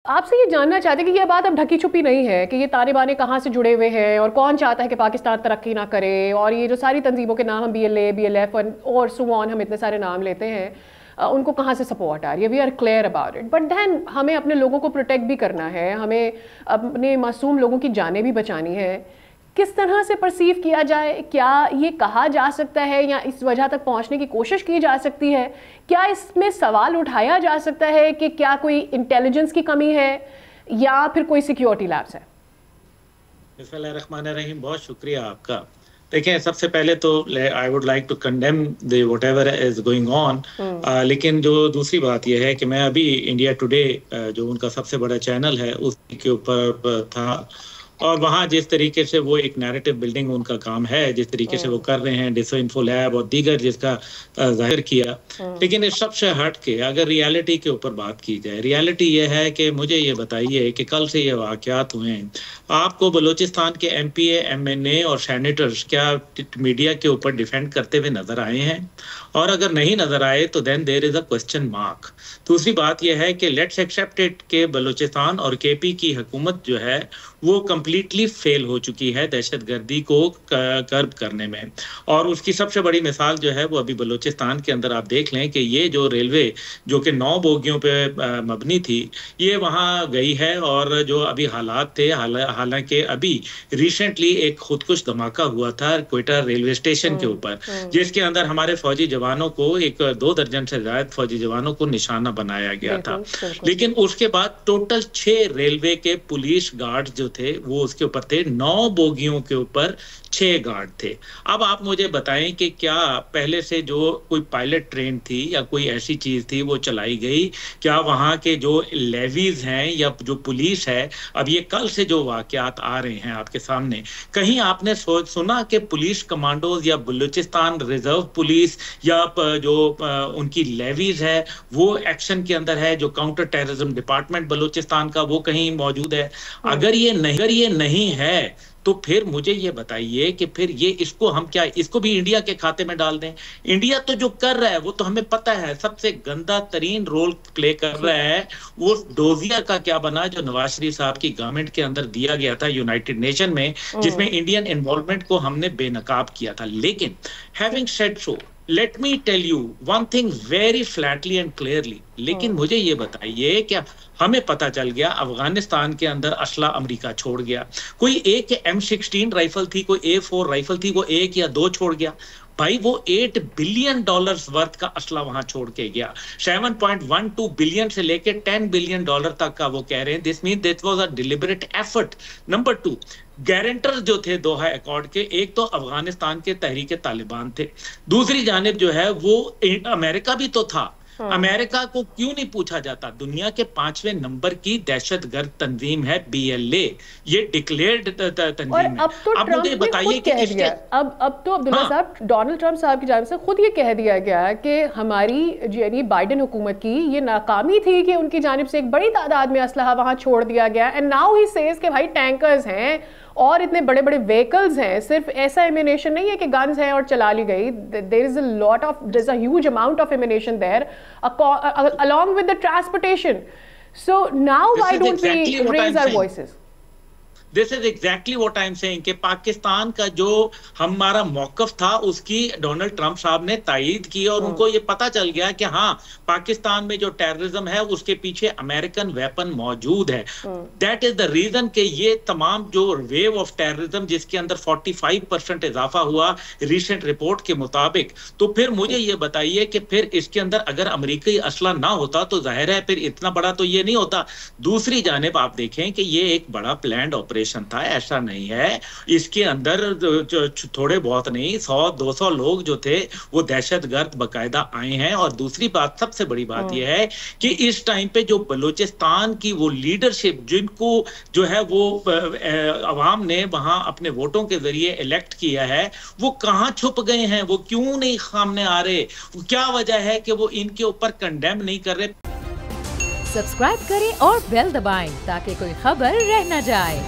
آپ سے یہ جاننا چاہتے ہیں کہ یہ بات اب ڈھکی چھپی نہیں ہے کہ یہ طالبان کہاں سے جڑے ہوئے ہیں اور کون چاہتا ہے کہ پاکستان ترقی نہ کرے، اور یہ جو ساری تنظیموں کے نام ہم BLA BLF اور سو آن ہم اتنے سارے نام لیتے ہیں، ان کو کہاں سے سپورٹ آ رہی ہے. We are clear about it, but then ہمیں اپنے لوگوں کو پروٹیکٹ بھی کرنا ہے، ہمیں اپنے معصوم لوگوں کی جانیں بھی بچانی ہے. کس طرح سے پرسیو کیا جائے؟ کیا یہ کہا جا سکتا ہے یا اس وجہ تک پہنچنے کی کوشش کی جا سکتی ہے؟ کیا اس میں سوال اٹھایا جا سکتا ہے کہ کیا کوئی انٹیلیجنس کی کمی ہے یا پھر کوئی سیکیورٹی لیپس ہے؟ بسم اللہ الرحمن الرحیم، بہت شکریہ آپ کا. دیکھیں، سب سے پہلے تو I would like to condemn the whatever is going on, لیکن جو دوسری بات یہ ہے کہ میں ابھی انڈیا ٹوڈے جو ان کا سب سے بڑا چینل ہے اس کے اوپر تھا، اور وہاں جس طریقے سے وہ ایک نیریٹو بلڈنگ ان کا کام ہے، جس طریقے سے وہ کر رہے ہیں، ڈسو انفو لیب اور دیگر جس کا ظاہر کیا، لیکن اس سب سے ہٹ کے اگر ریالٹی کے اوپر بات کی جائے، ریالٹی یہ ہے کہ مجھے یہ بتائیے کہ کل سے یہ واقعات ہوئے ہیں، آپ کو بلوچستان کے MP MNA اور سینیٹرز کیا میڈیا کے اوپر ڈیفینڈ کرتے ہوئے نظر آئے ہیں؟ اور اگر نہیں نظر آئے تو دین دیر از اے کوسچن مارک. دوسری بات یہ ہے کہ لیٹس ایکسیپٹ اٹ کہ بلوچستان اور KP کی حکومت جو ہے وہ کمپلیٹلی فیل ہو چکی ہے دہشت گردی کو کرب کرنے میں، اور اس کی سب سے بڑی مثال جو ہے وہ ابھی بلوچستان کے اندر آپ دیکھ لیں کہ یہ جو ریلوے جو کہ 9 بوگیوں پہ مبنی تھی، یہ وہاں گئی ہے، اور جو ابھی حالات تھے، حالانکہ ابھی ریسنٹلی ایک خودکش دھماکہ ہوا تھا کوئٹہ ریلوے اسٹیشن کے اوپر، جس کے اندر ہمارے فوجی جوانوں کو 2 درجن سے زائد فوجی جوانوں کو نشانہ بنایا گیا تھا. لیکن اس کے بعد ٹوٹل 6 ریلوے کے پولیس گارڈ جو تھے وہ اس کے اوپر تھے، 9 بوگیوں کے اوپر 6 گارڈ تھے. اب آپ مجھے بتائیں کہ کیا پہلے سے جو کوئی پائلٹ ٹرین تھی یا کوئی ایسی چیز تھی وہ چلائی گئی؟ کیا وہاں کے جو لیویز ہیں یا جو پولیس ہے، اب یہ کل سے جو واقعات آ رہے ہیں آپ کے سامنے، کہیں آپ نے سنا کہ پولیس کمانڈوز یا بلوچستان ریزرو پولیس یا جو ان کی لیویز ہے وہ ایکشن کے اندر ہے؟ جو کاؤنٹر ٹیررزم ڈپارٹمنٹ بلوچستان کا وہ کہیں موجود ہے؟ اگر یہ نہیں ہے تو پھر مجھے یہ بتائیے کہ پھر اس کو ہم کیا، اس کو بھی انڈیا کے کھاتے میں ڈال دیں؟ انڈیا تو جو کر رہا ہے وہ تو ہمیں پتہ ہے سب سے گندا ترین رول پلے کر رہا ہے. وہ ڈوزیا کا کیا بنا جو نواز شریف صاحب کی گورنمنٹ کے اندر دیا گیا تھا یونائٹڈ نیشن میں، جس میں انڈین انوالومنٹ کو ہم نے بے نقاب کیا تھا. لیکن having said so, let me tell you one thing very flatly and clearly. لیکن مجھے یہ بتائیے کہ ہمیں پتہ چل گیا افغانستان کے اندر اسلحہ امریکہ چھوڑ گیا، کوئی ایک M16 رائفل تھی، کوئی A4 رائفل تھی، وہ 1 یا 2 چھوڑ گیا. بھائی وہ $8 بلین ورتھ کا اسلحہ وہاں چھوڑ کے گیا، 7.12 بلین سے لے کے $10 بلین تک کا وہ کہہ رہے ہیں. This mean that was a deliberate effort. Number 2، guarantor جو تھے دوحہ ایکارڈ کے، ایک تو افغانستان کے تحریک طالبان تھے، دوسری جانب جو ہے وہ امریکہ بھی تو تھا. امریکہ کو کیوں نہیں پوچھا جاتا؟ دنیا کے 5ویں نمبر کی دہشت گرد تنظیم ہے BLA، یہ ڈکلیئرڈ تنظیم ہے. اب مجھے بتائیے کہ اب تو عبداللہ صاحب، ڈونلڈ ٹرمپ صاحب کی جانب سے خود یہ کہہ دیا گیا کہ ہماری یعنی بائیڈن حکومت کی یہ ناکامی تھی کہ ان کی جانب سے ایک بڑی تعداد میں اسلحہ وہاں چھوڑ دیا گیا. اینڈ ناؤ ہی سیز کہ بھائی ٹینکرز ہیں اور اتنے بڑے بڑے ویکلز ہیں، صرف ایسا ایمینیشن نہیں ہے کہ گنز ہیں اور چلا لی گئی. there's a huge amount of ammunition there along with the transportation. So now why don't we raise our voices? This is exactly what I'm saying کہ پاکستان کا جو ہمارا موقف تھا اس کی ڈونلڈ ٹرمپ صاحب نے تائید کی، اور ان کو یہ پتا چل گیا کہ ہاں پاکستان میں جو ٹیررزم ہے اس کے پیچھے امریکن ویپن موجود ہے. دیٹ از دا ریزن کہ یہ تمام جو ویو آف ٹیررزم جس کے اندر 45% اضافہ ہوا ریسنٹ رپورٹ کے مطابق. تو پھر مجھے یہ بتائیے کہ پھر اس کے اندر اگر امریکی اسلحہ نہ ہوتا تو ظاہر ہے پھر اتنا بڑا تو یہ نہیں ہوتا. دوسری جانب آپ دیکھیں کہ یہ ایک بڑا پلانڈ آپریشن تھا، ایسا نہیں ہے اس کے اندر تھوڑے بہت نہیں، 100-200 لوگ جو تھے وہ دہشت گرد باقاعدہ آئے ہیں. اور دوسری بات، سب سے بڑی بات یہ ہے کہ اس ٹائم پہ جو بلوچستان کی وہ لیڈرشپ جن کو جو ہے وہ عوام نے وہاں اپنے ووٹوں کے ذریعے الیکٹ کیا ہے، وہ کہاں چھپ گئے ہیں؟ وہ کیوں نہیں سامنے آ رہے؟ کیا وجہ ہے کہ وہ ان کے اوپر کنڈیم نہیں کر رہے؟ سبسکرائب کریں اور بیل دبائیں تاکہ کوئی خبر رہ نہ جائے.